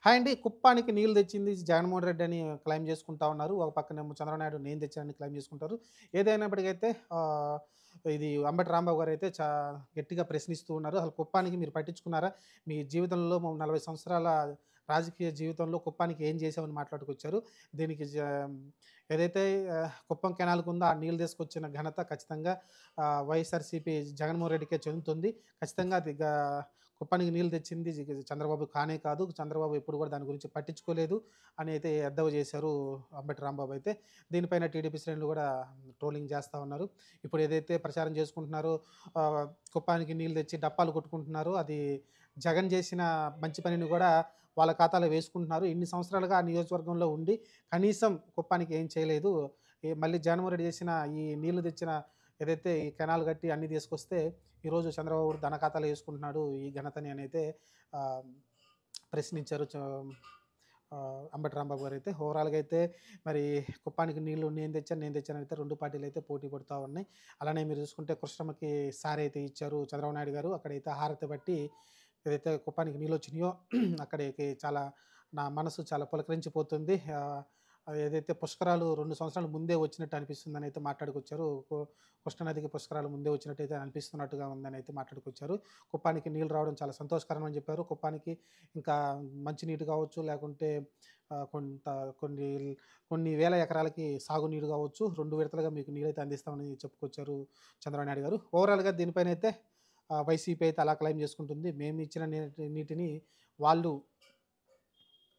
Hi అండి. కుప్పానికి నీళ్ళు తెచ్చింది జగన్‌మోహన్ రెడ్డి అని క్లెయిమ్ చేసుకుంటా ఉన్నారు. ఒక పక్కనేమో చంద్రబాబు నాయుడు నేను తెచ్చానని క్లెయిమ్ చేసుకుంటారు. ఏదైనప్పటికైతే ఇది అంబటి రాంబాబు గారైతే గట్టిగా ప్రశ్నిస్తూ ఉన్నారు. అసలు కుప్పానికి మీరు పట్టించుకున్నారా? మీ జీవితంలో 40 సంవత్సరాల రాజకీయ జీవితంలో కుప్పానికి ఏం చేశామని మాట్లాడుకొచ్చారు. దీనికి ఏదైతే కుప్పం కెనాల్‌కుందో ఆ నీళ్ళు తీసుకొచ్చిన ఘనత ఖచ్చితంగా వైఎస్ఆర్‌సీపీ జగన్‌మోహన్ రెడ్డికే చెందుతుంది. ఖచ్చితంగా అది కుప్పానికి నీళ్ళు తెచ్చింది చంద్రబాబు కానే కాదు. చంద్రబాబు ఎప్పుడు కూడా దాని గురించి పట్టించుకోలేదు అని అయితే ఎద్దేవా చేశారు అంబటి రాంబాబు అయితే. దీనిపైన టీడీపీ శ్రేణులు కూడా ట్రోలింగ్ చేస్తా ఉన్నారు. ఇప్పుడు ఏదైతే ప్రచారం చేసుకుంటున్నారో కుప్పానికి నీళ్ళు తెచ్చి డప్పాలు కొట్టుకుంటున్నారో అది జగన్ చేసిన మంచి పనిని కూడా వాళ్ళ ఖాతాలో వేసుకుంటున్నారు. ఇన్ని సంవత్సరాలుగా ఆ నియోజకవర్గంలో ఉండి కనీసం కుప్పానికి ఏం చేయలేదు. మళ్ళీ జగన్మోహన్ రెడ్డి చేసిన ఈ నీళ్లు తెచ్చిన ఏదైతే ఈ కెనాల్ కట్టి అన్నీ తీసుకొస్తే ఈరోజు చంద్రబాబు తన ఖాతాలో వేసుకుంటున్నాడు ఈ ఘనతని అనైతే ఆహ్, ప్రశ్నించారు. అంబటి రాంబాబు గారైతే. ఓవరాల్‌గా అయితే మరి కుప్పానికి నీళ్లు నేను తెచ్చాననైతే 2 పార్టీలైతే పోటీ పడుతా ఉన్నాయి. అలానే మీరు చూసుకుంటే కృష్ణమ్మకి సారైతే ఇచ్చారు చంద్రబాబు నాయుడు గారు. అక్కడైతే హారతి బట్టి ఏదైతే కుప్పానికి నీళ్ళొచ్చినాయో అక్కడికి చాలా నా మనసు చాలా పులకరించిపోతుంది. ఏదైతే పుష్కరాలు 2 సంవత్సరాల ముందే వచ్చినట్టు అనిపిస్తుందనైతే మాట్లాడుకొచ్చారు. కృష్ణానదికి పుష్కరాలు ముందే వచ్చినట్టయితే అనిపిస్తున్నట్టుగా ఉందనైతే మాట్లాడుకొచ్చారు. కుప్పానికి నీళ్ళు రావడం చాలా సంతోషకరం అని చెప్పారు. కుప్పానికి ఇంకా మంచినీరు కావచ్చు, లేకుంటే ఆహ్, కొంత కొన్ని కొన్ని వేల ఎకరాలకి సాగునీరు కావచ్చు, 2 విడతలుగా మీకు నీరైతే అందిస్తామని చెప్పుకొచ్చారు చంద్రబాబు నాయుడు గారు. ఓవరాల్‌గా దీనిపైనైతే వైసీపీ అయితే అలా క్లెయిమ్ చేసుకుంటుంది. మేము ఇచ్చిన నీటిని వాళ్ళు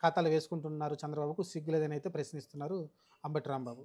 ఖాతాలో వేసుకుంటున్నారు చంద్రబాబుకు సిగ్గులేదని అయితే ప్రశ్నిస్తున్నారు అంబటి రాంబాబు.